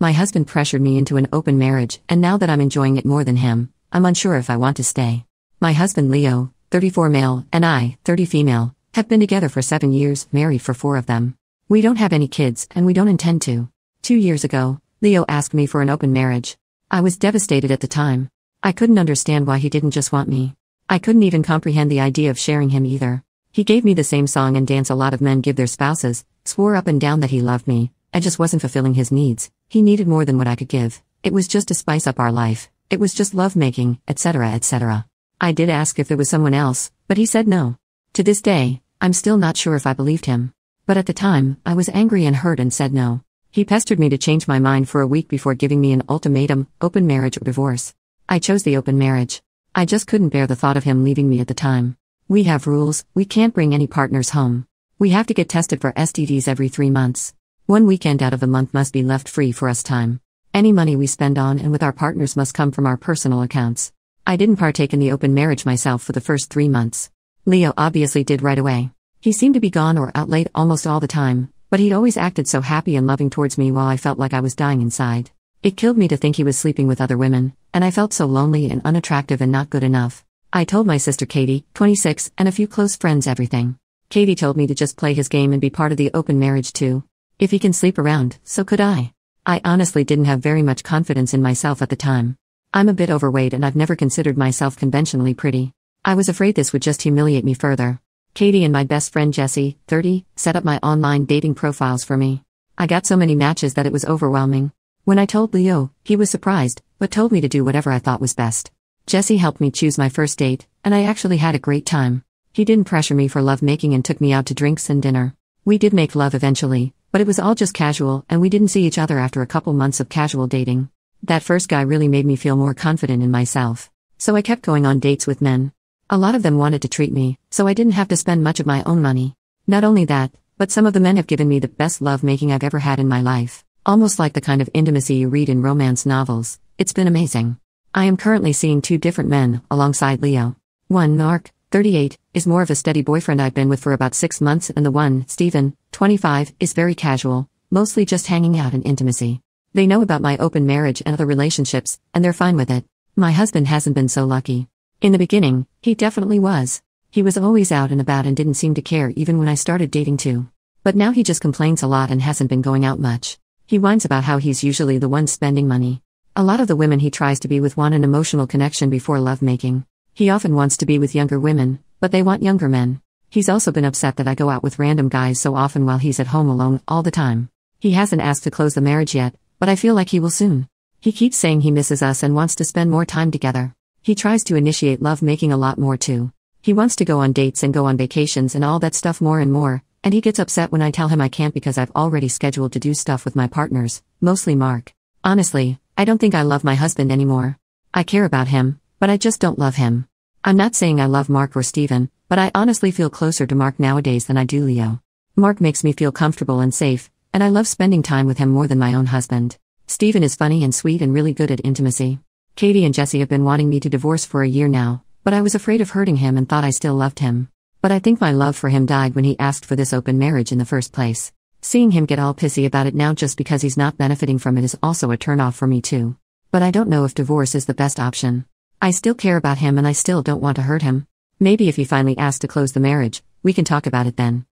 My husband pressured me into an open marriage, and now that I'm enjoying it more than him, I'm unsure if I want to stay. My husband Leo, 34 male, and I, 30 female, have been together for 7 years, married for 4 of them. We don't have any kids, and we don't intend to. 2 years ago, Leo asked me for an open marriage. I was devastated at the time. I couldn't understand why he didn't just want me. I couldn't even comprehend the idea of sharing him either. He gave me the same song and dance a lot of men give their spouses, swore up and down that he loved me. I just wasn't fulfilling his needs. He needed more than what I could give. It was just to spice up our life. It was just lovemaking, etc., etc. I did ask if there was someone else, but he said no. To this day, I'm still not sure if I believed him. But at the time, I was angry and hurt and said no. He pestered me to change my mind for a week before giving me an ultimatum, open marriage or divorce. I chose the open marriage. I just couldn't bear the thought of him leaving me at the time. We have rules, we can't bring any partners home. We have to get tested for STDs every 3 months. 1 weekend out of the month must be left free for us time. Any money we spend on and with our partners must come from our personal accounts. I didn't partake in the open marriage myself for the first 3 months. Leo obviously did right away. He seemed to be gone or out late almost all the time, but he'd always acted so happy and loving towards me while I felt like I was dying inside. It killed me to think he was sleeping with other women, and I felt so lonely and unattractive and not good enough. I told my sister Katie, 26, and a few close friends everything. Katie told me to just play his game and be part of the open marriage too. If he can sleep around, so could I. I honestly didn't have very much confidence in myself at the time. I'm a bit overweight and I've never considered myself conventionally pretty. I was afraid this would just humiliate me further. Katie and my best friend Jessie, 30, set up my online dating profiles for me. I got so many matches that it was overwhelming. When I told Leo, he was surprised, but told me to do whatever I thought was best. Jessie helped me choose my first date, and I actually had a great time. He didn't pressure me for lovemaking and took me out to drinks and dinner. We did make love eventually, but it was all just casual and we didn't see each other after a couple months of casual dating. That first guy really made me feel more confident in myself. So I kept going on dates with men. A lot of them wanted to treat me, so I didn't have to spend much of my own money. Not only that, but some of the men have given me the best lovemaking I've ever had in my life. Almost like the kind of intimacy you read in romance novels. It's been amazing. I am currently seeing 2 different men, alongside Leo. One, Mark, 38, is more of a steady boyfriend I've been with for about 6 months, and the one, Stephen, 25, is very casual, mostly just hanging out and intimacy. They know about my open marriage and other relationships, and they're fine with it. My husband hasn't been so lucky. In the beginning, he definitely was. He was always out and about and didn't seem to care even when I started dating too. But now he just complains a lot and hasn't been going out much. He whines about how he's usually the one spending money. A lot of the women he tries to be with want an emotional connection before lovemaking. He often wants to be with younger women, but they want younger men. He's also been upset that I go out with random guys so often while he's at home alone all the time. He hasn't asked to close the marriage yet, but I feel like he will soon. He keeps saying he misses us and wants to spend more time together. He tries to initiate lovemaking a lot more too. He wants to go on dates and go on vacations and all that stuff more and more, and he gets upset when I tell him I can't because I've already scheduled to do stuff with my partners, mostly Mark. Honestly, I don't think I love my husband anymore. I care about him, but I just don't love him. I'm not saying I love Mark or Stephen, but I honestly feel closer to Mark nowadays than I do Leo. Mark makes me feel comfortable and safe, and I love spending time with him more than my own husband. Stephen is funny and sweet and really good at intimacy. Katie and Jessie have been wanting me to divorce for a year now, but I was afraid of hurting him and thought I still loved him. But I think my love for him died when he asked for this open marriage in the first place. Seeing him get all pissy about it now just because he's not benefiting from it is also a turn-off for me too. But I don't know if divorce is the best option. I still care about him and I still don't want to hurt him. Maybe if he finally asks to close the marriage, we can talk about it then.